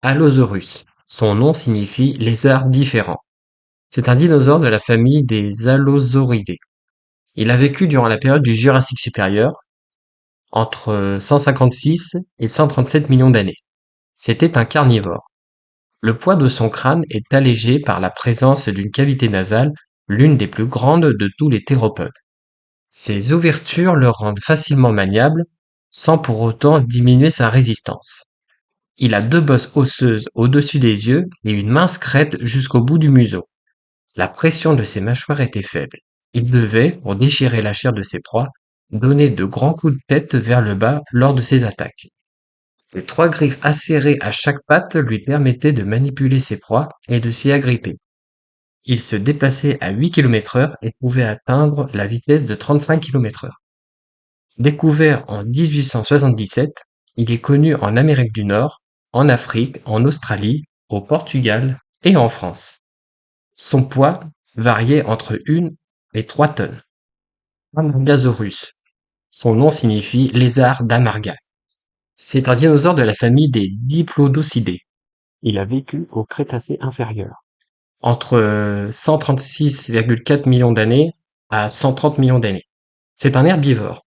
Allosaurus. Son nom signifie lézard différent. C'est un dinosaure de la famille des Allosauridés. Il a vécu durant la période du Jurassique supérieur, entre 156 et 137 millions d'années. C'était un carnivore. Le poids de son crâne est allégé par la présence d'une cavité nasale, l'une des plus grandes de tous les théropodes. Ces ouvertures le rendent facilement maniable, sans pour autant diminuer sa résistance. Il a deux bosses osseuses au-dessus des yeux et une mince crête jusqu'au bout du museau. La pression de ses mâchoires était faible. Il devait, pour déchirer la chair de ses proies, donner de grands coups de tête vers le bas lors de ses attaques. Les trois griffes acérées à chaque patte lui permettaient de manipuler ses proies et de s'y agripper. Il se déplaçait à 8 km/h et pouvait atteindre la vitesse de 35 km/h. Découvert en 1877, il est connu en Amérique du Nord, en Afrique, en Australie, au Portugal et en France. Son poids variait entre 1 et 3 tonnes. Amargasaurus. Son nom signifie lézard d'Amarga. C'est un dinosaure de la famille des Diplodocidae. Il a vécu au Crétacé inférieur, entre 136,4 millions d'années à 130 millions d'années. C'est un herbivore.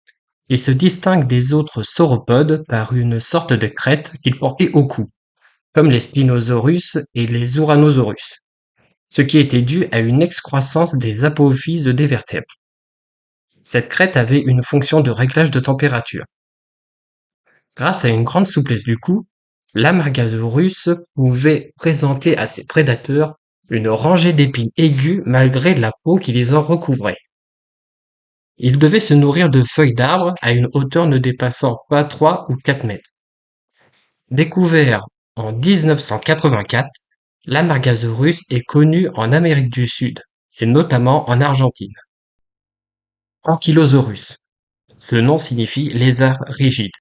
Il se distingue des autres sauropodes par une sorte de crête qu'il portait au cou, comme les Spinosaurus et les Ouranosaurus, ce qui était dû à une excroissance des apophyses des vertèbres. Cette crête avait une fonction de réglage de température. Grâce à une grande souplesse du cou, l'Amargasaurus pouvait présenter à ses prédateurs une rangée d'épines aiguës malgré la peau qui les en recouvrait. Il devait se nourrir de feuilles d'arbres à une hauteur ne dépassant pas 3 ou 4 mètres. Découvert en 1984, l'Amargasaurus est connu en Amérique du Sud, et notamment en Argentine. Ankylosaurus. Ce nom signifie lézard rigide.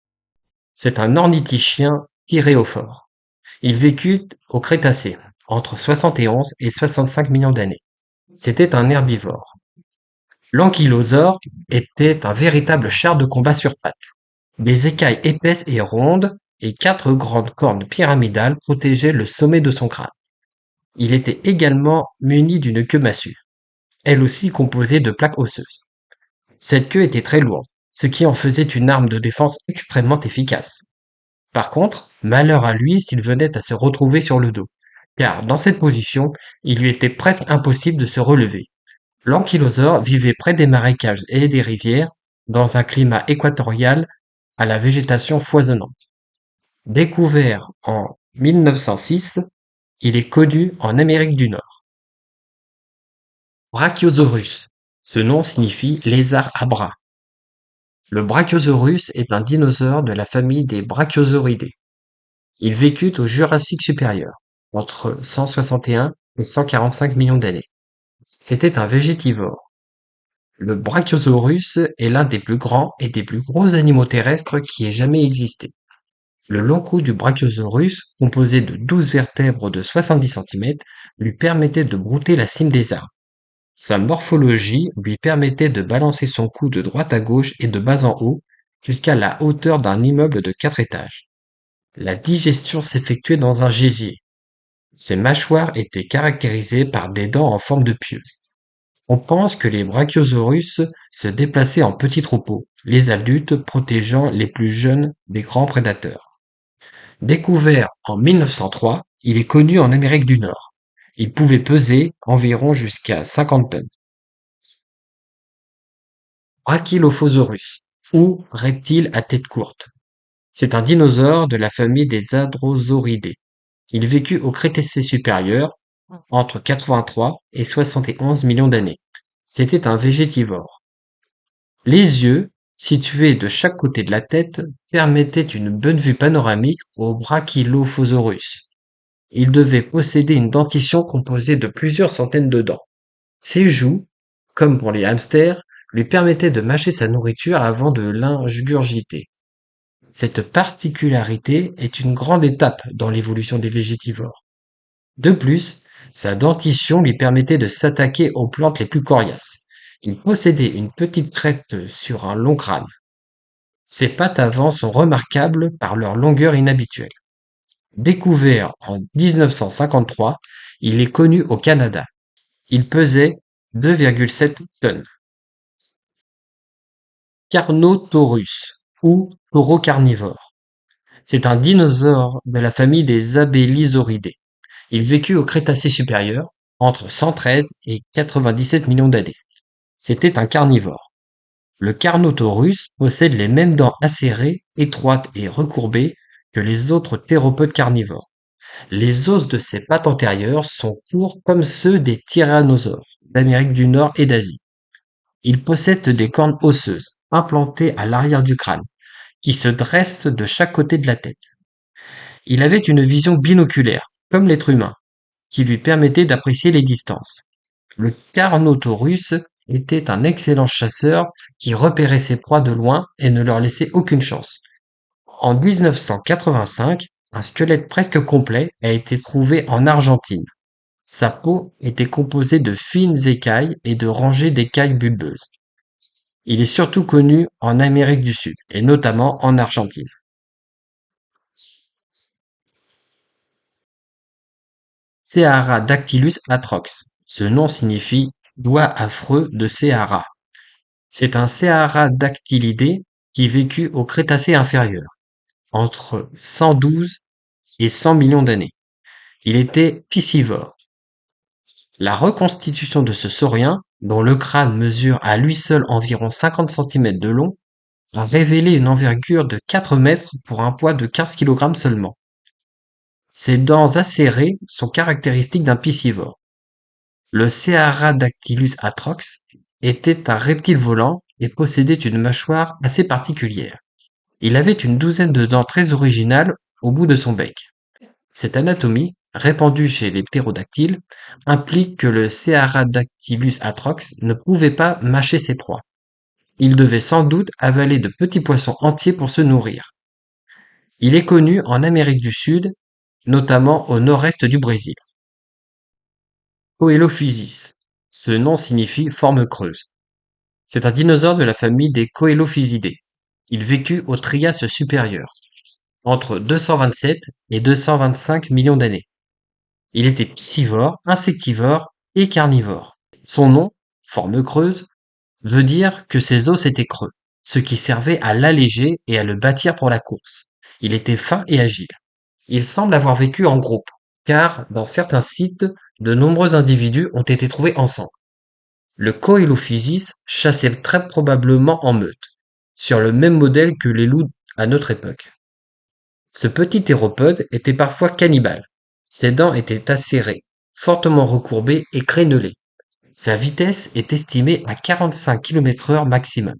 C'est un ornithichien thyréophore. Il vécut au Crétacé, entre 71 et 65 millions d'années. C'était un herbivore. L'ankylosaure était un véritable char de combat sur pattes. Des écailles épaisses et rondes et 4 grandes cornes pyramidales protégeaient le sommet de son crâne. Il était également muni d'une queue massue, elle aussi composée de plaques osseuses. Cette queue était très lourde, ce qui en faisait une arme de défense extrêmement efficace. Par contre, malheur à lui s'il venait à se retrouver sur le dos, car dans cette position, il lui était presque impossible de se relever. L'ankylosaure vivait près des marécages et des rivières, dans un climat équatorial à la végétation foisonnante. Découvert en 1906, il est connu en Amérique du Nord. Brachiosaurus. Ce nom signifie lézard à bras. Le Brachiosaurus est un dinosaure de la famille des Brachiosauridae. Il vécut au Jurassique supérieur, entre 161 et 145 millions d'années. C'était un végétivore. Le Brachiosaurus est l'un des plus grands et des plus gros animaux terrestres qui ait jamais existé. Le long cou du Brachiosaurus, composé de 12 vertèbres de 70 centimètres, lui permettait de brouter la cime des arbres. Sa morphologie lui permettait de balancer son cou de droite à gauche et de bas en haut, jusqu'à la hauteur d'un immeuble de 4 étages. La digestion s'effectuait dans un gésier. Ses mâchoires étaient caractérisées par des dents en forme de pieu. On pense que les Brachiosaurus se déplaçaient en petits troupeaux, les adultes protégeant les plus jeunes des grands prédateurs. Découvert en 1903, il est connu en Amérique du Nord. Il pouvait peser environ jusqu'à 50 tonnes. Brachylophosaurus, ou reptile à tête courte. C'est un dinosaure de la famille des Hadrosauridae. Il vécut au Crétacé supérieur, entre 83 et 71 millions d'années. C'était un végétivore. Les yeux, situés de chaque côté de la tête, permettaient une bonne vue panoramique au Brachylophosaurus. Il devait posséder une dentition composée de plusieurs centaines de dents. Ses joues, comme pour les hamsters, lui permettaient de mâcher sa nourriture avant de l'ingurgiter. Cette particularité est une grande étape dans l'évolution des végétivores. De plus, sa dentition lui permettait de s'attaquer aux plantes les plus coriaces. Il possédait une petite crête sur un long crâne. Ses pattes avant sont remarquables par leur longueur inhabituelle. Découvert en 1953, il est connu au Canada. Il pesait 2,7 tonnes. Carnotaurus ou taureau carnivore. C'est un dinosaure de la famille des Abélisauridés. Il vécut au Crétacé supérieur, entre 113 et 97 millions d'années. C'était un carnivore. Le Carnotaurus possède les mêmes dents acérées, étroites et recourbées que les autres théropodes carnivores. Les os de ses pattes antérieures sont courts comme ceux des tyrannosaures d'Amérique du Nord et d'Asie. Il possède des cornes osseuses, implantées à l'arrière du crâne, qui se dressent de chaque côté de la tête. Il avait une vision binoculaire, comme l'être humain, qui lui permettait d'apprécier les distances. Le Carnotaurus était un excellent chasseur qui repérait ses proies de loin et ne leur laissait aucune chance. En 1985, un squelette presque complet a été trouvé en Argentine. Sa peau était composée de fines écailles et de rangées d'écailles bulbeuses. Il est surtout connu en Amérique du Sud, et notamment en Argentine. Cearadactylus atrox. Ce nom signifie doigt affreux de Ceara. C'est un céaradactylidé qui vécut au Crétacé inférieur, entre 112 et 100 millions d'années. Il était piscivore. La reconstitution de ce saurien, dont le crâne mesure à lui seul environ 50 centimètres de long, a révélé une envergure de 4 mètres pour un poids de 15 kilogrammes seulement. Ses dents acérées sont caractéristiques d'un piscivore. Le Cearadactylus atrox était un reptile volant et possédait une mâchoire assez particulière. Il avait une douzaine de dents très originales au bout de son bec. Cette anatomie, répandue chez les ptérodactyles, implique que le Cearadactylus atrox ne pouvait pas mâcher ses proies. Il devait sans doute avaler de petits poissons entiers pour se nourrir. Il est connu en Amérique du Sud, notamment au nord-est du Brésil. Coelophysis. Ce nom signifie forme creuse. C'est un dinosaure de la famille des Coelophysidae. Il vécut au Trias supérieur, entre 227 et 225 millions d'années. Il était piscivore, insectivore et carnivore. Son nom, forme creuse, veut dire que ses os étaient creux, ce qui servait à l'alléger et à le bâtir pour la course. Il était fin et agile. Il semble avoir vécu en groupe, car dans certains sites, de nombreux individus ont été trouvés ensemble. Le Coelophysis chassait très probablement en meute, sur le même modèle que les loups à notre époque. Ce petit théropode était parfois cannibale. Ses dents étaient acérées, fortement recourbées et crénelées. Sa vitesse est estimée à 45 km/h maximum.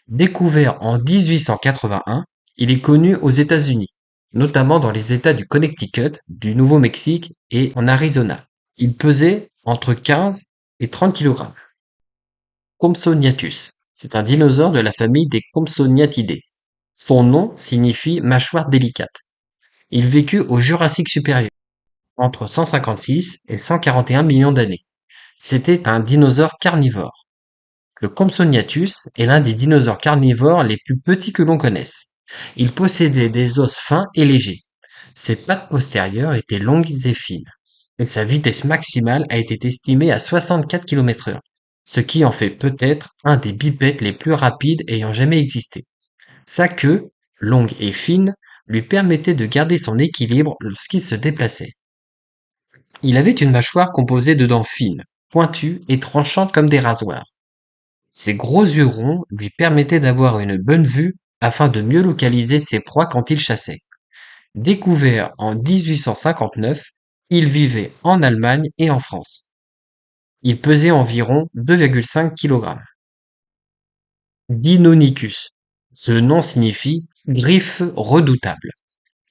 Découvert en 1881, il est connu aux États-Unis, notamment dans les États du Connecticut, du Nouveau-Mexique et en Arizona. Il pesait entre 15 et 30 kg. Compsognathus. C'est un dinosaure de la famille des Compsognathidae. Son nom signifie mâchoire délicate. Il vécut au Jurassique supérieur, entre 156 et 141 millions d'années. C'était un dinosaure carnivore. Le Compsognathus est l'un des dinosaures carnivores les plus petits que l'on connaisse. Il possédait des os fins et légers. Ses pattes postérieures étaient longues et fines, et sa vitesse maximale a été estimée à 64 km/h, ce qui en fait peut-être un des bipèdes les plus rapides ayant jamais existé. Sa queue, longue et fine, lui permettait de garder son équilibre lorsqu'il se déplaçait. Il avait une mâchoire composée de dents fines, pointues et tranchantes comme des rasoirs. Ses gros yeux ronds lui permettaient d'avoir une bonne vue afin de mieux localiser ses proies quand il chassait. Découvert en 1859, il vivait en Allemagne et en France. Il pesait environ 2,5 kg. Deinonychus. Ce nom signifie griffe redoutable.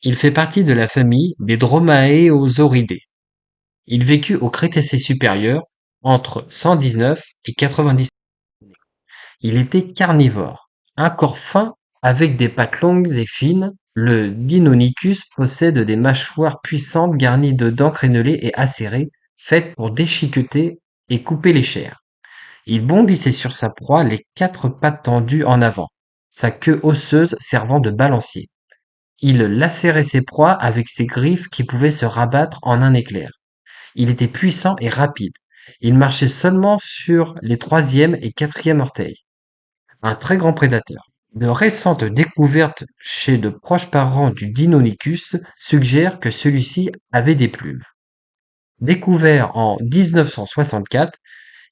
Il fait partie de la famille des Dromaeosauridae. Il vécut au Crétacé supérieur entre 119 et 90. Il était carnivore. Un corps fin avec des pattes longues et fines, le Deinonychus possède des mâchoires puissantes garnies de dents crénelées et acérées, faites pour déchiqueter et couper les chairs. Il bondissait sur sa proie, les quatre pattes tendues en avant, sa queue osseuse servant de balancier. Il lacérait ses proies avec ses griffes qui pouvaient se rabattre en un éclair. Il était puissant et rapide. Il marchait seulement sur les troisième et quatrième orteils. Un très grand prédateur. De récentes découvertes chez de proches parents du Deinonychus suggèrent que celui-ci avait des plumes. Découvert en 1964,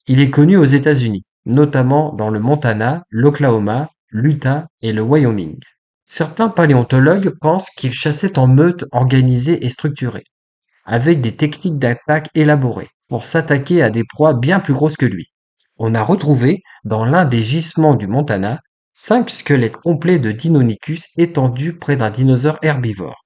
il est connu aux États-Unis, notamment dans le Montana, l'Oklahoma, l'Utah et le Wyoming. Certains paléontologues pensent qu'il chassait en meute organisée et structurée, avec des techniques d'attaque élaborées, pour s'attaquer à des proies bien plus grosses que lui. On a retrouvé, dans l'un des gisements du Montana, 5 squelettes complets de Deinonychus étendus près d'un dinosaure herbivore.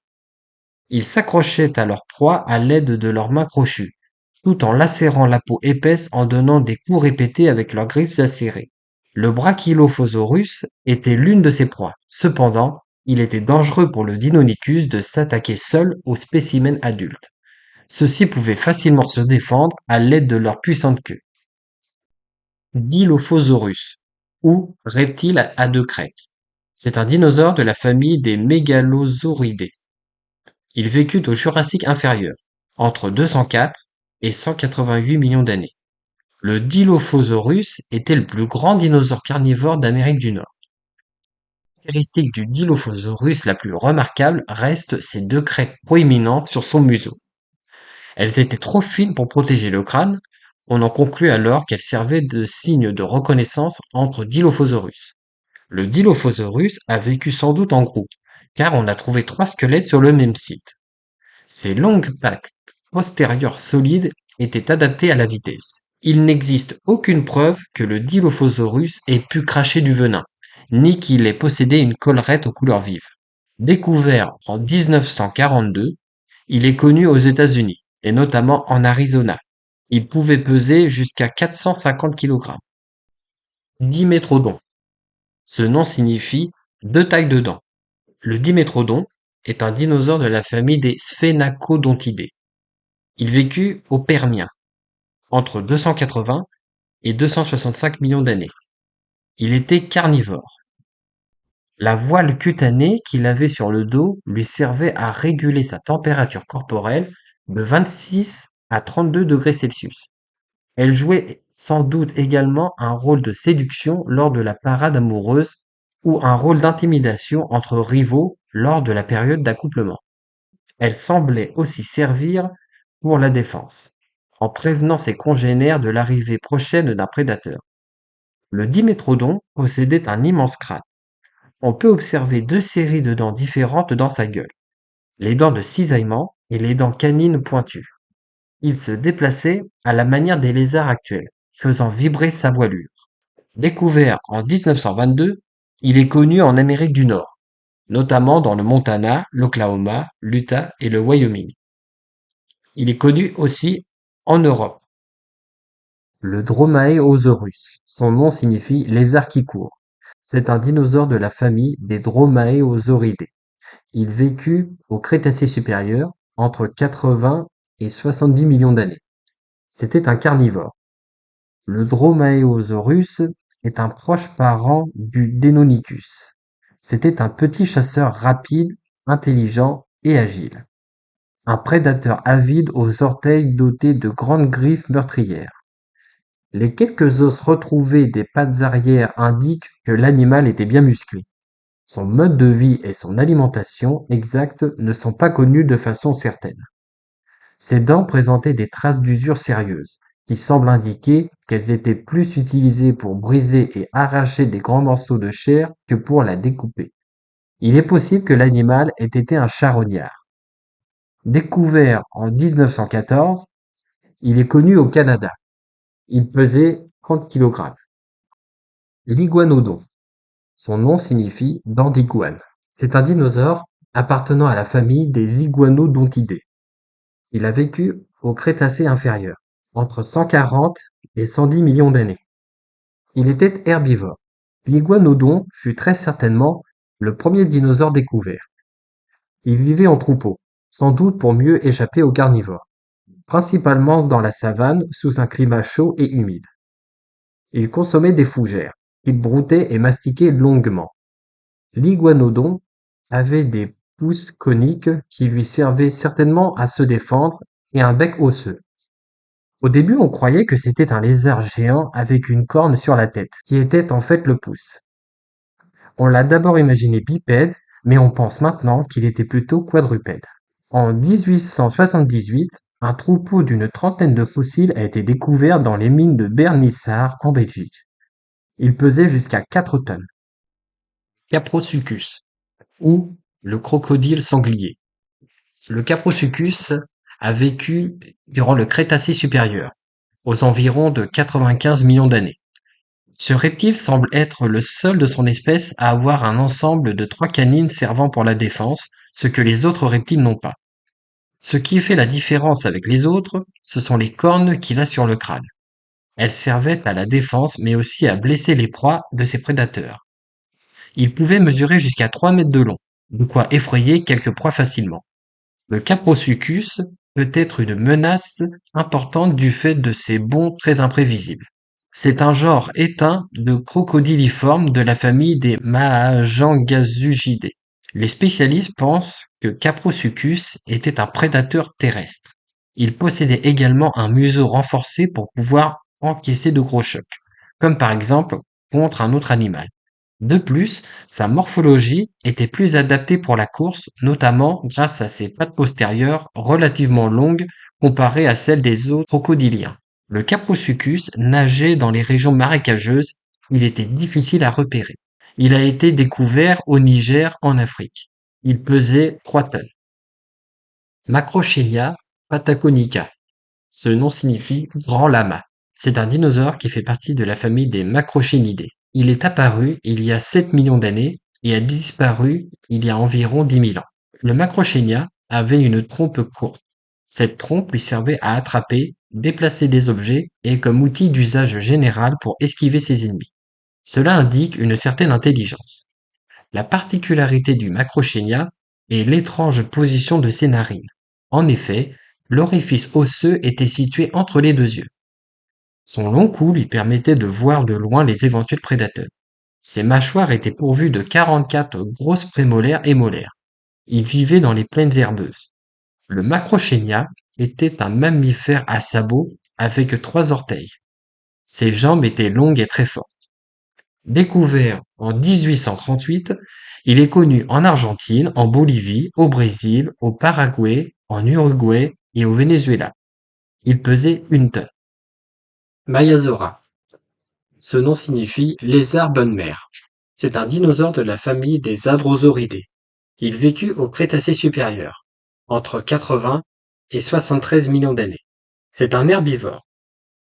Ils s'accrochaient à leur proie à l'aide de leurs mains crochues, tout en lacérant la peau épaisse en donnant des coups répétés avec leurs griffes acérées. Le Brachylophosaurus était l'une de ces proies. Cependant, il était dangereux pour le Deinonychus de s'attaquer seul aux spécimens adultes. Ceux-ci pouvaient facilement se défendre à l'aide de leur puissante queue. Dilophosaurus, ou reptile à deux crêtes. C'est un dinosaure de la famille des mégalosauridés. Il vécut au Jurassique inférieur, entre 204 et 188 millions d'années. Le Dilophosaurus était le plus grand dinosaure carnivore d'Amérique du Nord. La caractéristique du Dilophosaurus la plus remarquable reste ses deux crêtes proéminentes sur son museau. Elles étaient trop fines pour protéger le crâne, on en conclut alors qu'elles servaient de signe de reconnaissance entre Dilophosaurus. Le Dilophosaurus a vécu sans doute en groupe, car on a trouvé 3 squelettes sur le même site. Ces longues pattes postérieures solides étaient adaptées à la vitesse. Il n'existe aucune preuve que le Dilophosaurus ait pu cracher du venin, ni qu'il ait possédé une collerette aux couleurs vives. Découvert en 1942, il est connu aux États-Unis, et notamment en Arizona. Il pouvait peser jusqu'à 450 kg. Dimétrodon. Ce nom signifie deux tailles de dents. Le dimétrodon est un dinosaure de la famille des Sphénacodontidés. Il vécut au Permien, entre 280 et 265 millions d'années. Il était carnivore. La voile cutanée qu'il avait sur le dos lui servait à réguler sa température corporelle de 26 à 32 degrés Celsius. Elle jouait sans doute également un rôle de séduction lors de la parade amoureuse ou un rôle d'intimidation entre rivaux lors de la période d'accouplement. Elle semblait aussi servir pour la défense, en prévenant ses congénères de l'arrivée prochaine d'un prédateur. Le dimétrodon possédait un immense crâne. On peut observer deux séries de dents différentes dans sa gueule, les dents de cisaillement et les dents canines pointues. Il se déplaçait à la manière des lézards actuels, faisant vibrer sa voilure. Découvert en 1922, il est connu en Amérique du Nord, notamment dans le Montana, l'Oklahoma, l'Utah et le Wyoming. Il est connu aussi en Europe. Le Dromaeosaurus. Son nom signifie lézard qui court. C'est un dinosaure de la famille des Dromaeosauridés. Il vécut au Crétacé supérieur, entre 80 et 70 millions d'années. C'était un carnivore. Le Dromaeosaurus est un proche parent du Deinonychus. C'était un petit chasseur rapide, intelligent et agile. Un prédateur avide aux orteils dotés de grandes griffes meurtrières. Les quelques os retrouvés des pattes arrière indiquent que l'animal était bien musclé. Son mode de vie et son alimentation exacte ne sont pas connus de façon certaine. Ses dents présentaient des traces d'usure sérieuses, qui semblent indiquer qu'elles étaient plus utilisées pour briser et arracher des grands morceaux de chair que pour la découper. Il est possible que l'animal ait été un charognard. Découvert en 1914, il est connu au Canada. Il pesait 30 kg. L'iguanodon. Son nom signifie dent d'iguane. C'est un dinosaure appartenant à la famille des iguanodontidés. Il a vécu au Crétacé inférieur, entre 140 et 110 millions d'années. Il était herbivore. L'iguanodon fut très certainement le premier dinosaure découvert. Il vivait en troupeau, sans doute pour mieux échapper aux carnivores, principalement dans la savane sous un climat chaud et humide. Il consommait des fougères. Il broutait et mastiquait longuement. L'iguanodon avait des pouce conique qui lui servait certainement à se défendre et un bec osseux. Au début, on croyait que c'était un lézard géant avec une corne sur la tête, qui était en fait le pouce. On l'a d'abord imaginé bipède, mais on pense maintenant qu'il était plutôt quadrupède. En 1878, un troupeau d'une trentaine de fossiles a été découvert dans les mines de Bernissart en Belgique. Il pesait jusqu'à 4 tonnes. Caprosuchus, ou le crocodile sanglier. Le Caprosuchus a vécu durant le Crétacé supérieur, aux environs de 95 millions d'années. Ce reptile semble être le seul de son espèce à avoir un ensemble de 3 canines servant pour la défense, ce que les autres reptiles n'ont pas. Ce qui fait la différence avec les autres, ce sont les cornes qu'il a sur le crâne. Elles servaient à la défense mais aussi à blesser les proies de ses prédateurs. Il pouvait mesurer jusqu'à 3 mètres de long, de quoi effrayer quelques proies facilement. Le Caprosuchus peut être une menace importante du fait de ses bonds très imprévisibles. C'est un genre éteint de crocodiliformes de la famille des Mahajangasugidae. Les spécialistes pensent que Caprosuchus était un prédateur terrestre. Il possédait également un museau renforcé pour pouvoir encaisser de gros chocs, comme par exemple contre un autre animal. De plus, sa morphologie était plus adaptée pour la course, notamment grâce à ses pattes postérieures relativement longues comparées à celles des autres crocodiliens. Le Caprosuchus nageait dans les régions marécageuses, il était difficile à repérer. Il a été découvert au Niger en Afrique. Il pesait 3 tonnes. Macrauchenia patagonica. Ce nom signifie grand lama. C'est un dinosaure qui fait partie de la famille des Macrauchenidae. Il est apparu il y a 7 millions d'années et a disparu il y a environ 10 000 ans. Le Macrauchenia avait une trompe courte. Cette trompe lui servait à attraper, déplacer des objets et comme outil d'usage général pour esquiver ses ennemis. Cela indique une certaine intelligence. La particularité du Macrauchenia est l'étrange position de ses narines. En effet, l'orifice osseux était situé entre les deux yeux. Son long cou lui permettait de voir de loin les éventuels prédateurs. Ses mâchoires étaient pourvues de 44 grosses prémolaires et molaires. Il vivait dans les plaines herbeuses. Le Macrauchenia était un mammifère à sabots avec 3 orteils. Ses jambes étaient longues et très fortes. Découvert en 1838, il est connu en Argentine, en Bolivie, au Brésil, au Paraguay, en Uruguay et au Venezuela. Il pesait 1 tonne. Maiasaura. Ce nom signifie lézard bonne mère. C'est un dinosaure de la famille des Hadrosauridés. Il vécut au Crétacé supérieur, entre 80 et 73 millions d'années. C'est un herbivore.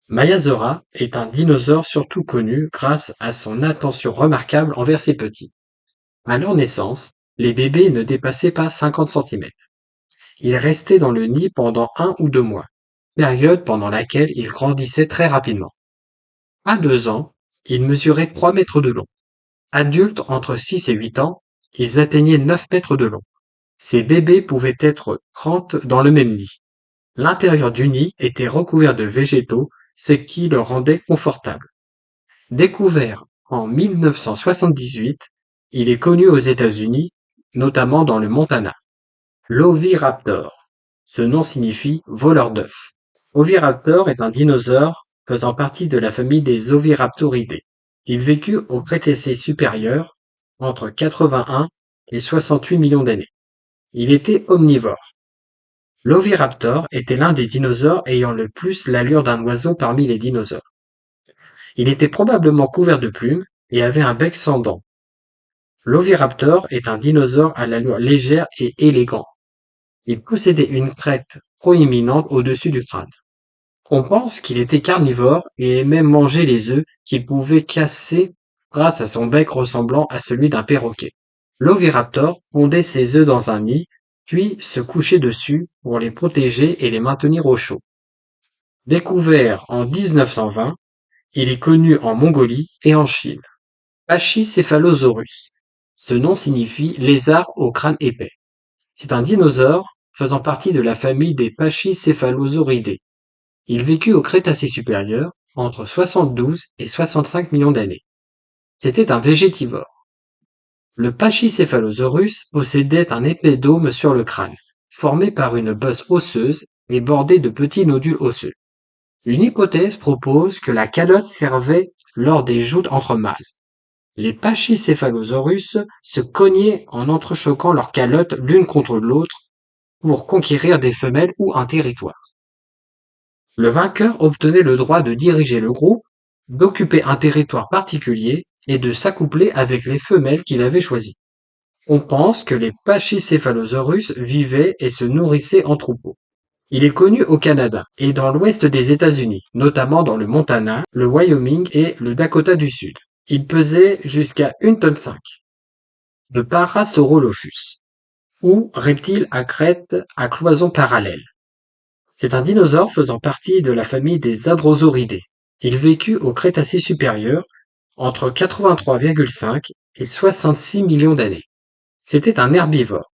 Maiasaura est un dinosaure surtout connu grâce à son attention remarquable envers ses petits. À leur naissance, les bébés ne dépassaient pas 50 centimètres. Ils restaient dans le nid pendant 1 ou 2 mois, période pendant laquelle ils grandissaient très rapidement. À 2 ans, ils mesuraient 3 mètres de long. Adultes entre 6 et 8 ans, ils atteignaient 9 mètres de long. Ces bébés pouvaient être 30 dans le même nid. L'intérieur du nid était recouvert de végétaux, ce qui le rendait confortable. Découvert en 1978, il est connu aux États-Unis, notamment dans le Montana. L'Oviraptor. Ce nom signifie voleur d'œufs. Oviraptor est un dinosaure faisant partie de la famille des Oviraptoridae. Il vécut au Crétacé supérieur entre 81 et 68 millions d'années. Il était omnivore. L'Oviraptor était l'un des dinosaures ayant le plus l'allure d'un oiseau parmi les dinosaures. Il était probablement couvert de plumes et avait un bec sans dents. L'Oviraptor est un dinosaure à l'allure légère et élégant. Il possédait une crête proéminente au-dessus du crâne. On pense qu'il était carnivore et aimait manger les œufs qu'il pouvait casser grâce à son bec ressemblant à celui d'un perroquet. L'Oviraptor pondait ses œufs dans un nid, puis se couchait dessus pour les protéger et les maintenir au chaud. Découvert en 1920, il est connu en Mongolie et en Chine. Pachycephalosaurus. Ce nom signifie lézard au crâne épais. C'est un dinosaure faisant partie de la famille des Pachycephalosauridae. Il vécut au Crétacé supérieur entre 72 et 65 millions d'années. C'était un végétivore. Le Pachycephalosaurus possédait un épais dôme sur le crâne, formé par une bosse osseuse et bordé de petits nodules osseux. Une hypothèse propose que la calotte servait lors des joutes entre mâles. Les Pachycephalosaurus se cognaient en entrechoquant leurs calottes l'une contre l'autre pour conquérir des femelles ou un territoire. Le vainqueur obtenait le droit de diriger le groupe, d'occuper un territoire particulier et de s'accoupler avec les femelles qu'il avait choisies. On pense que les Pachycephalosaurus vivaient et se nourrissaient en troupeaux. Il est connu au Canada et dans l'ouest des États-Unis, notamment dans le Montana, le Wyoming et le Dakota du Sud. Il pesait jusqu'à 1,5 tonnes. Le Parasaurolophus, ou reptile à crête à cloison parallèle. C'est un dinosaure faisant partie de la famille des Hadrosauridés. Il vécut au Crétacé supérieur, entre 83,5 et 66 millions d'années. C'était un herbivore.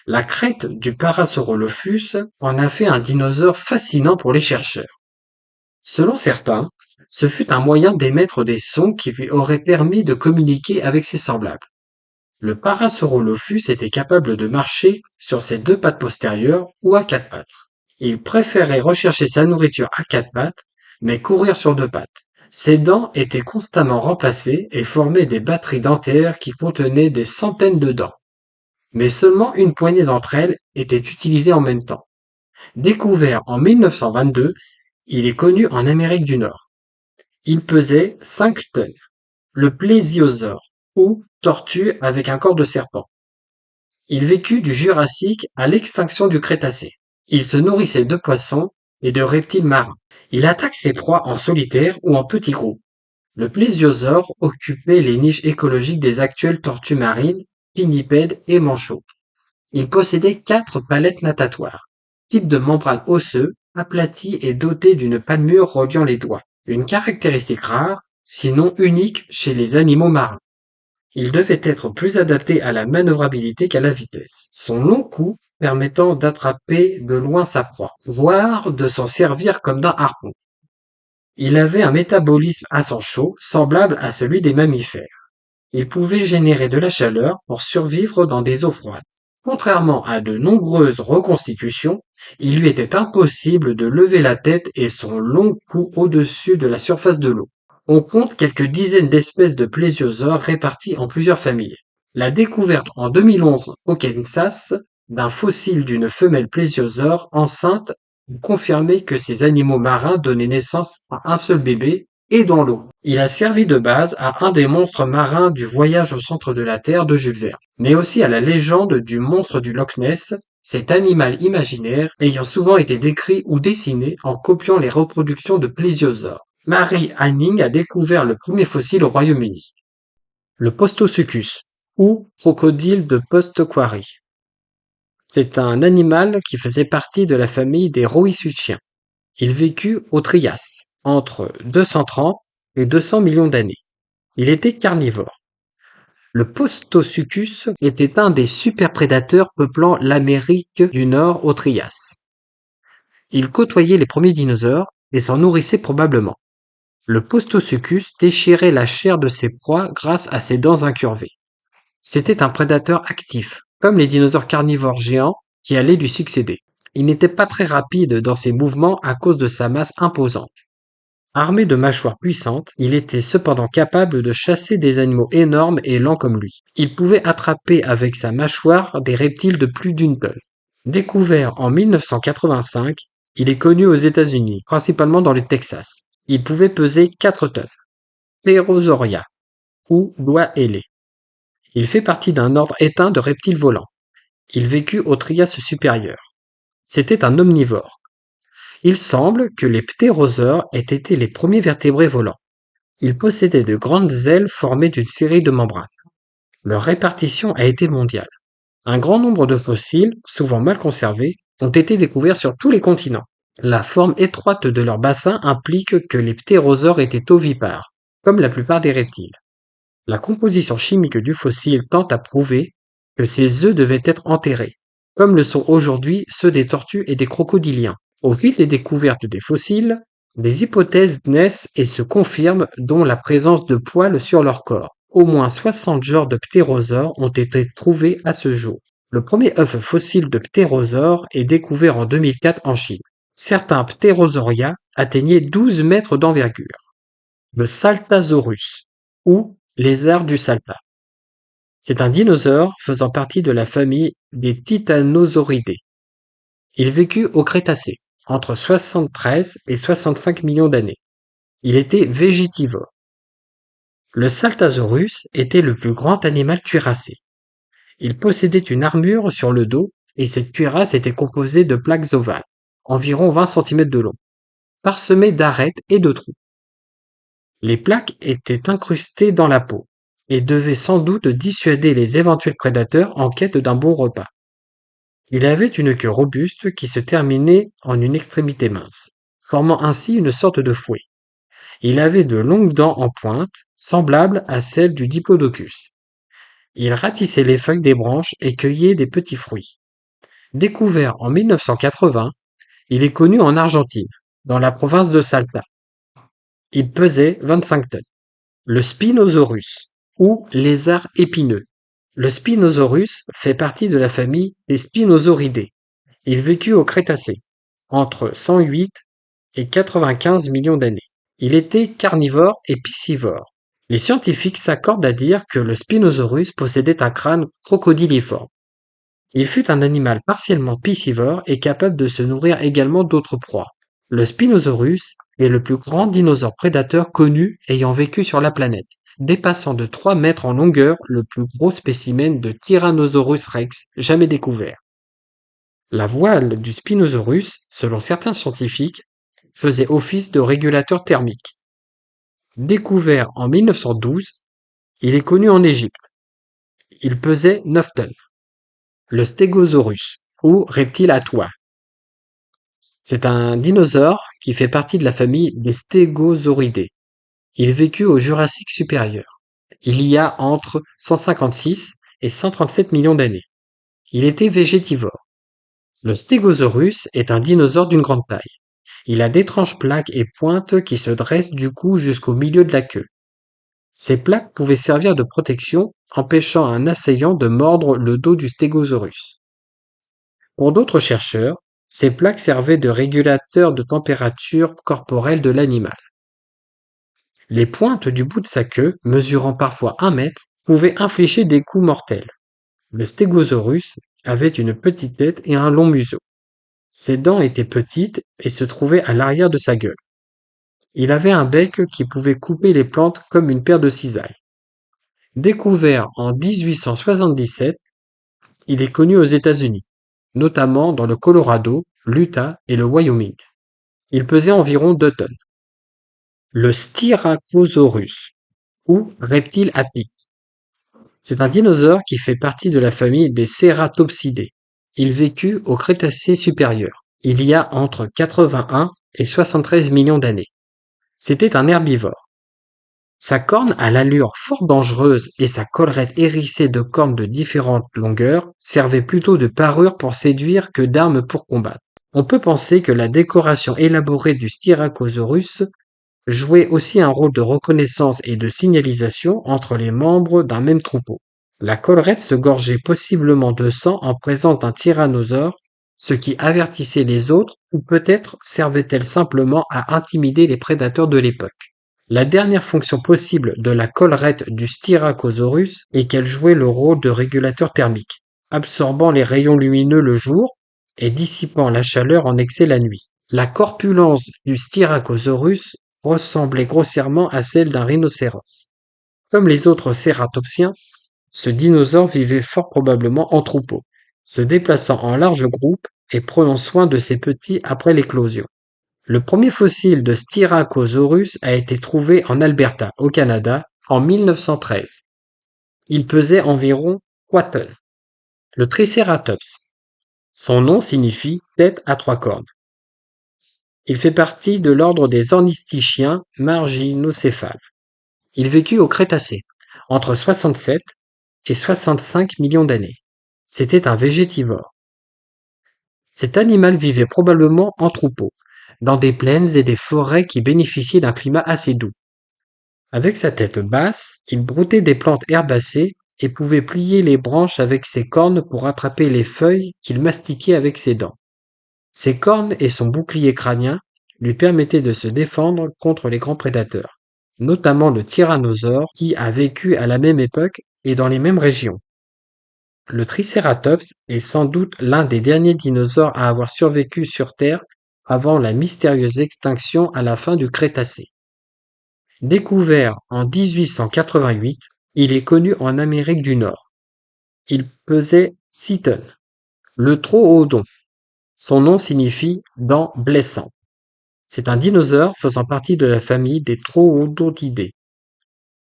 La crête du Parasaurolophus en a fait un dinosaure fascinant pour les chercheurs. Selon certains, ce fut un moyen d'émettre des sons qui lui auraient permis de communiquer avec ses semblables. Le Parasaurolophus était capable de marcher sur ses deux pattes postérieures ou à quatre pattes. Il préférait rechercher sa nourriture à quatre pattes, mais courir sur deux pattes. Ses dents étaient constamment remplacées et formaient des batteries dentaires qui contenaient des centaines de dents. Mais seulement une poignée d'entre elles étaient utilisées en même temps. Découvert en 1922, il est connu en Amérique du Nord. Il pesait 5 tonnes. Le plésiosaure, ou tortue avec un corps de serpent. Il vécut du Jurassique à l'extinction du Crétacé. Il se nourrissait de poissons et de reptiles marins. Il attaque ses proies en solitaire ou en petits groupes. Le plésiosaure occupait les niches écologiques des actuelles tortues marines, pinnipèdes et manchots. Il possédait 4 palettes natatoires, type de membrane osseuse, aplatie et dotée d'une palmure reliant les doigts. Une caractéristique rare, sinon unique chez les animaux marins. Il devait être plus adapté à la manœuvrabilité qu'à la vitesse. Son long cou permettant d'attraper de loin sa proie, voire de s'en servir comme d'un harpon. Il avait un métabolisme à sang chaud, semblable à celui des mammifères. Il pouvait générer de la chaleur pour survivre dans des eaux froides. Contrairement à de nombreuses reconstitutions, il lui était impossible de lever la tête et son long cou au-dessus de la surface de l'eau. On compte quelques dizaines d'espèces de plésiosaures réparties en plusieurs familles. La découverte en 2011 au Kansas d'un fossile d'une femelle plésiosaure enceinte confirmait que ces animaux marins donnaient naissance à un seul bébé et dans l'eau. Il a servi de base à un des monstres marins du Voyage au centre de la Terre de Jules Verne, mais aussi à la légende du monstre du Loch Ness, cet animal imaginaire ayant souvent été décrit ou dessiné en copiant les reproductions de plésiosaures. Mary Hanning a découvert le premier fossile au Royaume-Uni. Le Postosuchus, ou crocodile de Post-Quarry. C'est un animal qui faisait partie de la famille des Rauisuchiens. Il vécut au Trias, entre 230 et 200 millions d'années. Il était carnivore. Le Postosuchus était un des superprédateurs peuplant l'Amérique du Nord au Trias. Il côtoyait les premiers dinosaures et s'en nourrissait probablement. Le Postosuchus déchirait la chair de ses proies grâce à ses dents incurvées. C'était un prédateur actif, comme les dinosaures carnivores géants qui allaient lui succéder. Il n'était pas très rapide dans ses mouvements à cause de sa masse imposante. Armé de mâchoires puissantes, il était cependant capable de chasser des animaux énormes et lents comme lui. Il pouvait attraper avec sa mâchoire des reptiles de plus d'1 tonne. Découvert en 1985, il est connu aux États-Unis, principalement dans le Texas. Il pouvait peser 4 tonnes. Plerosauria, ou doigt ailé. Il fait partie d'un ordre éteint de reptiles volants. Il vécut au Trias supérieur. C'était un omnivore. Il semble que les ptérosaures aient été les premiers vertébrés volants. Ils possédaient de grandes ailes formées d'une série de membranes. Leur répartition a été mondiale. Un grand nombre de fossiles, souvent mal conservés, ont été découverts sur tous les continents. La forme étroite de leur bassin implique que les ptérosaures étaient ovipares, comme la plupart des reptiles. La composition chimique du fossile tend à prouver que ces œufs devaient être enterrés, comme le sont aujourd'hui ceux des tortues et des crocodiliens. Au fil des découvertes des fossiles, des hypothèses naissent et se confirment, dont la présence de poils sur leur corps. Au moins 60 genres de ptérosaures ont été trouvés à ce jour. Le premier œuf fossile de ptérosaure est découvert en 2004 en Chine. Certains Pterosauria atteignaient 12 mètres d'envergure. Le Saltasaurus, ou lézard du Salta. C'est un dinosaure faisant partie de la famille des Titanosauridés. Il vécut au Crétacé, entre 73 et 65 millions d'années. Il était végétivore. Le Saltasaurus était le plus grand animal cuirassé. Il possédait une armure sur le dos et cette cuirasse était composée de plaques ovales, environ 20 cm de long, parsemées d'arêtes et de trous. Les plaques étaient incrustées dans la peau et devaient sans doute dissuader les éventuels prédateurs en quête d'un bon repas. Il avait une queue robuste qui se terminait en une extrémité mince, formant ainsi une sorte de fouet. Il avait de longues dents en pointe, semblables à celles du diplodocus. Il ratissait les feuilles des branches et cueillait des petits fruits. Découvert en 1980, il est connu en Argentine, dans la province de Salta. Il pesait 25 tonnes. Le Spinosaurus, ou lézard épineux. Le Spinosaurus fait partie de la famille des Spinosauridés. Il vécut au Crétacé, entre 108 et 95 millions d'années. Il était carnivore et piscivore. Les scientifiques s'accordent à dire que le Spinosaurus possédait un crâne crocodiliforme. Il fut un animal partiellement piscivore et capable de se nourrir également d'autres proies. Le Spinosaurus est le plus grand dinosaure prédateur connu ayant vécu sur la planète, dépassant de 3 mètres en longueur le plus gros spécimen de Tyrannosaurus rex jamais découvert. La voile du Spinosaurus, selon certains scientifiques, faisait office de régulateur thermique. Découvert en 1912, il est connu en Égypte. Il pesait 9 tonnes. Le Stégosaurus, ou reptile à toit. C'est un dinosaure qui fait partie de la famille des Stégosauridés. Il vécut au Jurassique supérieur. Il y a entre 156 et 137 millions d'années. Il était végétivore. Le Stégosaurus est un dinosaure d'une grande taille. Il a d'étranges plaques et pointes qui se dressent du cou jusqu'au milieu de la queue. Ces plaques pouvaient servir de protection, empêchant un assaillant de mordre le dos du Stégosaurus. Pour d'autres chercheurs, ces plaques servaient de régulateurs de température corporelle de l'animal. Les pointes du bout de sa queue, mesurant parfois 1 mètre, pouvaient infliger des coups mortels. Le Stégosaurus avait une petite tête et un long museau. Ses dents étaient petites et se trouvaient à l'arrière de sa gueule. Il avait un bec qui pouvait couper les plantes comme une paire de cisailles. Découvert en 1877, il est connu aux États-Unis, notamment dans le Colorado, l'Utah et le Wyoming. Il pesait environ 2 tonnes. Le Styracosaurus, ou reptile à pic. C'est un dinosaure qui fait partie de la famille des Ceratopsidés. Il vécut au Crétacé supérieur, il y a entre 81 et 73 millions d'années. C'était un herbivore. Sa corne à l'allure fort dangereuse et sa collerette hérissée de cornes de différentes longueurs servaient plutôt de parure pour séduire que d'armes pour combattre. On peut penser que la décoration élaborée du Styracosaurus jouait aussi un rôle de reconnaissance et de signalisation entre les membres d'un même troupeau. La collerette se gorgeait possiblement de sang en présence d'un tyrannosaure, ce qui avertissait les autres, ou peut-être servait-elle simplement à intimider les prédateurs de l'époque. La dernière fonction possible de la collerette du Styracosaurus est qu'elle jouait le rôle de régulateur thermique, absorbant les rayons lumineux le jour et dissipant la chaleur en excès la nuit. La corpulence du Styracosaurus ressemblait grossièrement à celle d'un rhinocéros. Comme les autres cératopsiens, ce dinosaure vivait fort probablement en troupeau, se déplaçant en larges groupes et prenant soin de ses petits après l'éclosion. Le premier fossile de Styracosaurus a été trouvé en Alberta, au Canada, en 1913. Il pesait environ 3 tonnes. Le Triceratops. Son nom signifie tête à 3 cornes. Il fait partie de l'ordre des ornithischiens marginocéphales. Il vécut au Crétacé, entre 67 et 65 millions d'années. C'était un végétivore. Cet animal vivait probablement en troupeau, dans des plaines et des forêts qui bénéficiaient d'un climat assez doux. Avec sa tête basse, il broutait des plantes herbacées et pouvait plier les branches avec ses cornes pour attraper les feuilles qu'il mastiquait avec ses dents. Ses cornes et son bouclier crânien lui permettaient de se défendre contre les grands prédateurs, notamment le tyrannosaure qui a vécu à la même époque et dans les mêmes régions. Le Triceratops est sans doute l'un des derniers dinosaures à avoir survécu sur Terre avant la mystérieuse extinction à la fin du Crétacé. Découvert en 1888, il est connu en Amérique du Nord. Il pesait 6 tonnes. Le Troodon. Son nom signifie dents blessantes. C'est un dinosaure faisant partie de la famille des Troodontidés.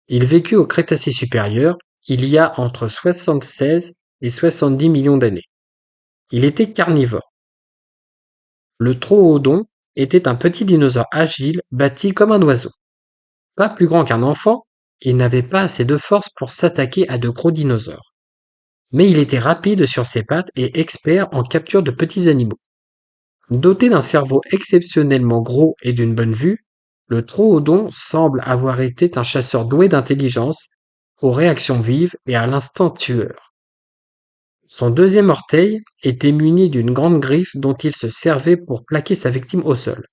Il vécut au Crétacé supérieur, il y a entre 76 et 70 millions d'années. Il était carnivore. Le Troodon était un petit dinosaure agile, bâti comme un oiseau. Pas plus grand qu'un enfant, il n'avait pas assez de force pour s'attaquer à de gros dinosaures. Mais il était rapide sur ses pattes et expert en capture de petits animaux. Doté d'un cerveau exceptionnellement gros et d'une bonne vue, le Troodon semble avoir été un chasseur doué d'intelligence, aux réactions vives et à l'instinct tueur. Son deuxième orteil était muni d'une grande griffe dont il se servait pour plaquer sa victime au sol.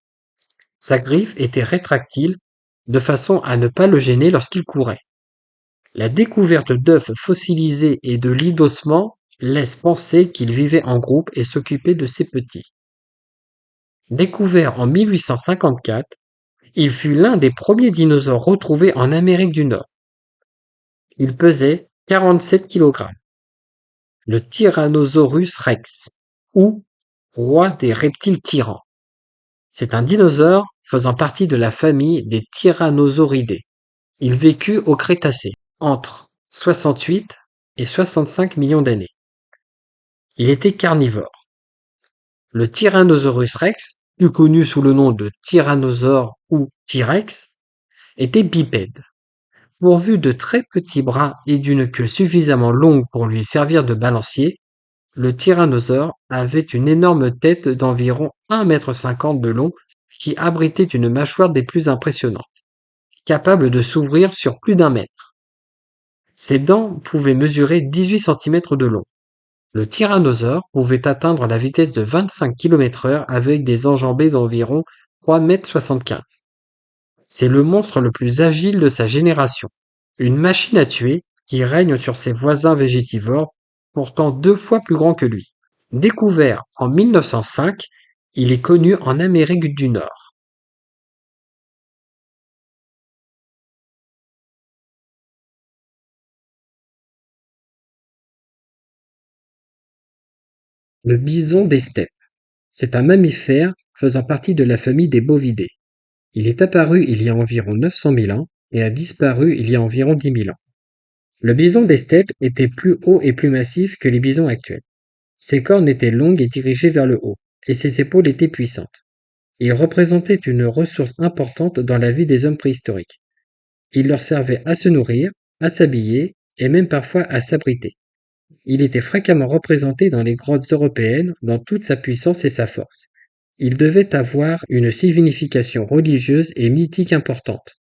Sa griffe était rétractile, de façon à ne pas le gêner lorsqu'il courait. La découverte d'œufs fossilisés et de lits d'ossements laisse penser qu'il vivait en groupe et s'occupait de ses petits. Découvert en 1854, il fut l'un des premiers dinosaures retrouvés en Amérique du Nord. Il pesait 47 kg. Le Tyrannosaurus rex, ou roi des reptiles tyrans. C'est un dinosaure faisant partie de la famille des Tyrannosauridés. Il vécut au Crétacé, entre 68 et 65 millions d'années. Il était carnivore. Le Tyrannosaurus rex, plus connu sous le nom de tyrannosaure ou T-Rex, était bipède. Pourvu de très petits bras et d'une queue suffisamment longue pour lui servir de balancier, le tyrannosaure avait une énorme tête d'environ 1,50 m de long qui abritait une mâchoire des plus impressionnantes, capable de s'ouvrir sur plus d'1 mètre. Ses dents pouvaient mesurer 18 cm de long. Le tyrannosaure pouvait atteindre la vitesse de 25 km/h avec des enjambées d'environ 3,75 m. C'est le monstre le plus agile de sa génération, une machine à tuer qui règne sur ses voisins végétivores, pourtant 2 fois plus grands que lui. Découvert en 1905, il est connu en Amérique du Nord. Le bison des steppes. C'est un mammifère faisant partie de la famille des bovidés. Il est apparu il y a environ 900 000 ans et a disparu il y a environ 10 000 ans. Le bison des steppes était plus haut et plus massif que les bisons actuels. Ses cornes étaient longues et dirigées vers le haut, et ses épaules étaient puissantes. Il représentait une ressource importante dans la vie des hommes préhistoriques. Il leur servait à se nourrir, à s'habiller et même parfois à s'abriter. Il était fréquemment représenté dans les grottes européennes dans toute sa puissance et sa force. Il devait avoir une signification religieuse et mythique importante.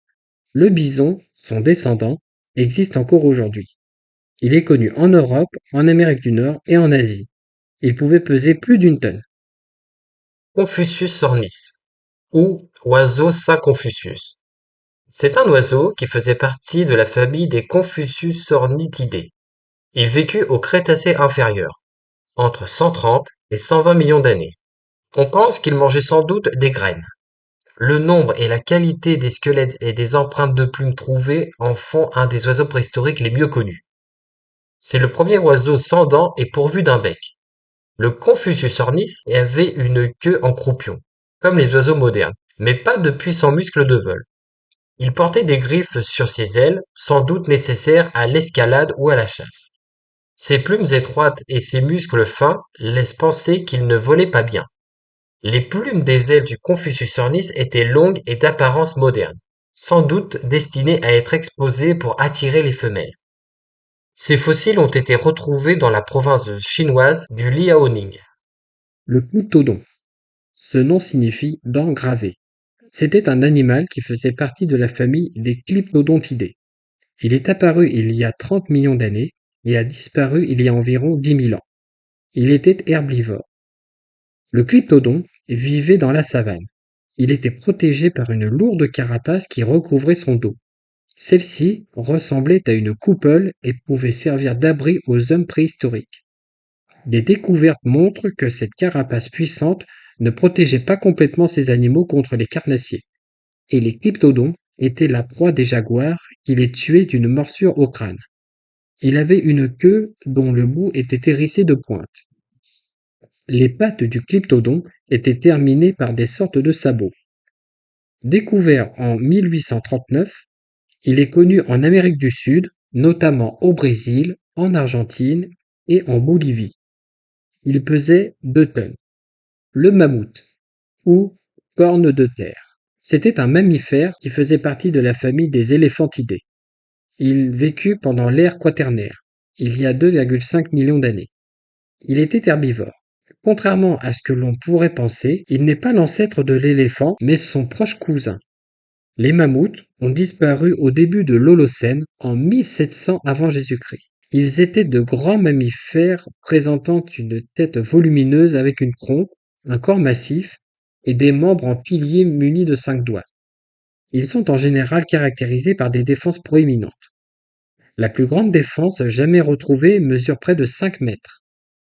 Le bison, son descendant, existe encore aujourd'hui. Il est connu en Europe, en Amérique du Nord et en Asie. Il pouvait peser plus d'1 tonne. Confucius sornis, ou oiseau Saint Confucius. C'est un oiseau qui faisait partie de la famille des Confuciusornithidae. Il vécut au Crétacé inférieur, entre 130 et 120 millions d'années. On pense qu'il mangeait sans doute des graines. Le nombre et la qualité des squelettes et des empreintes de plumes trouvées en font un des oiseaux préhistoriques les mieux connus. C'est le premier oiseau sans dents et pourvu d'un bec. Le Confucius ornis avait une queue en croupion, comme les oiseaux modernes, mais pas de puissants muscles de vol. Il portait des griffes sur ses ailes, sans doute nécessaires à l'escalade ou à la chasse. Ses plumes étroites et ses muscles fins laissent penser qu'il ne volait pas bien. Les plumes des ailes du Confucius ornis étaient longues et d'apparence moderne, sans doute destinées à être exposées pour attirer les femelles. Ces fossiles ont été retrouvés dans la province chinoise du Liaoning. Le Ploutodon. Ce nom signifie dent gravée. C'était un animal qui faisait partie de la famille des Clyptodontidés. Il est apparu il y a 30 millions d'années et a disparu il y a environ 10 000 ans. Il était herbivore. Le Clyptodon vivait dans la savane. Il était protégé par une lourde carapace qui recouvrait son dos. Celle-ci ressemblait à une coupole et pouvait servir d'abri aux hommes préhistoriques. Les découvertes montrent que cette carapace puissante ne protégeait pas complètement ces animaux contre les carnassiers, et les Clyptodons étaient la proie des jaguars qui les tuaient d'une morsure au crâne. Il avait une queue dont le bout était hérissé de pointes. Les pattes du Clyptodon étaient terminées par des sortes de sabots. Découvert en 1839, il est connu en Amérique du Sud, notamment au Brésil, en Argentine et en Bolivie. Il pesait 2 tonnes. Le mammouth, ou corne de terre. C'était un mammifère qui faisait partie de la famille des éléphantidés. Il vécut pendant l'ère quaternaire, il y a 2,5 millions d'années. Il était herbivore. Contrairement à ce que l'on pourrait penser, il n'est pas l'ancêtre de l'éléphant, mais son proche cousin. Les mammouths ont disparu au début de l'Holocène en 1700 avant Jésus-Christ. Ils étaient de grands mammifères présentant une tête volumineuse avec une trompe, un corps massif et des membres en piliers munis de 5 doigts. Ils sont en général caractérisés par des défenses proéminentes. La plus grande défense jamais retrouvée mesure près de 5 mètres.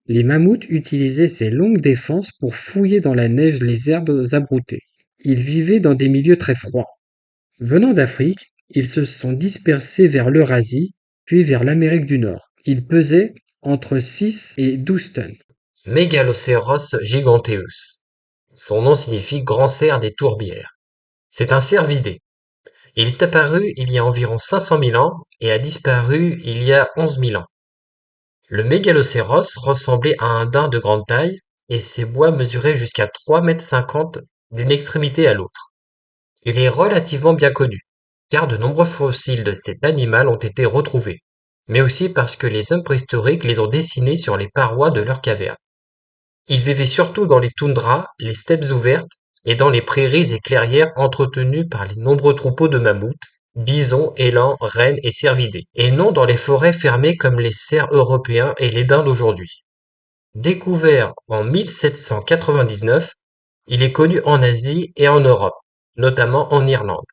Les mammouths utilisaient ces longues défenses pour fouiller dans la neige les herbes abroutées. Ils vivaient dans des milieux très froids. Venant d'Afrique, ils se sont dispersés vers l'Eurasie, puis vers l'Amérique du Nord. Ils pesaient entre 6 et 12 tonnes. Megaloceros giganteus. Son nom signifie grand cerf des tourbières. C'est un cervidé. Il est apparu il y a environ 500 000 ans et a disparu il y a 11 000 ans. Le mégalocéros ressemblait à un daim de grande taille et ses bois mesuraient jusqu'à 3,50 m d'une extrémité à l'autre. Il est relativement bien connu, car de nombreux fossiles de cet animal ont été retrouvés, mais aussi parce que les hommes préhistoriques les ont dessinés sur les parois de leurs cavernes. Il vivait surtout dans les toundras, les steppes ouvertes et dans les prairies et clairières entretenues par les nombreux troupeaux de mammouths, bisons, élans, rennes et cervidés, et non dans les forêts fermées comme les cerfs européens et les daims d'aujourd'hui. Découvert en 1799, il est connu en Asie et en Europe, notamment en Irlande.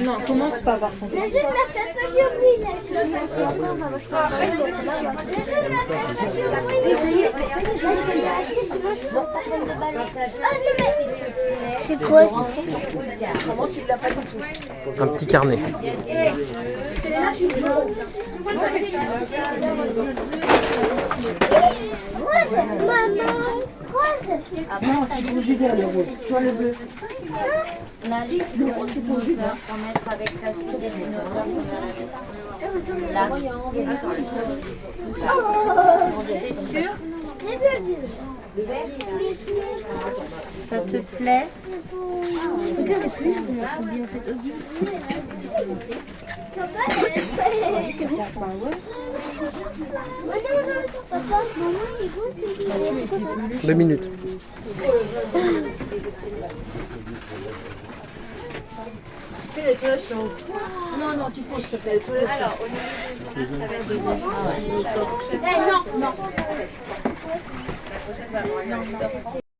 Non, commence pas par contre. C'est quoi ça? Un petit carnet. Rose, maman, rose. Non, c'est pour Julien le rose. Tu vois le bleu. Le rose c'est pour Julien. C'est sûr? Ça te plaît? Regarde plus, comment c'est bien fait. 2 minutes. Fais les cloches. Non, non, tu poses, s'il te plaît. Alors, au niveau des ça va être non, non. La prochaine fois, on va regarder.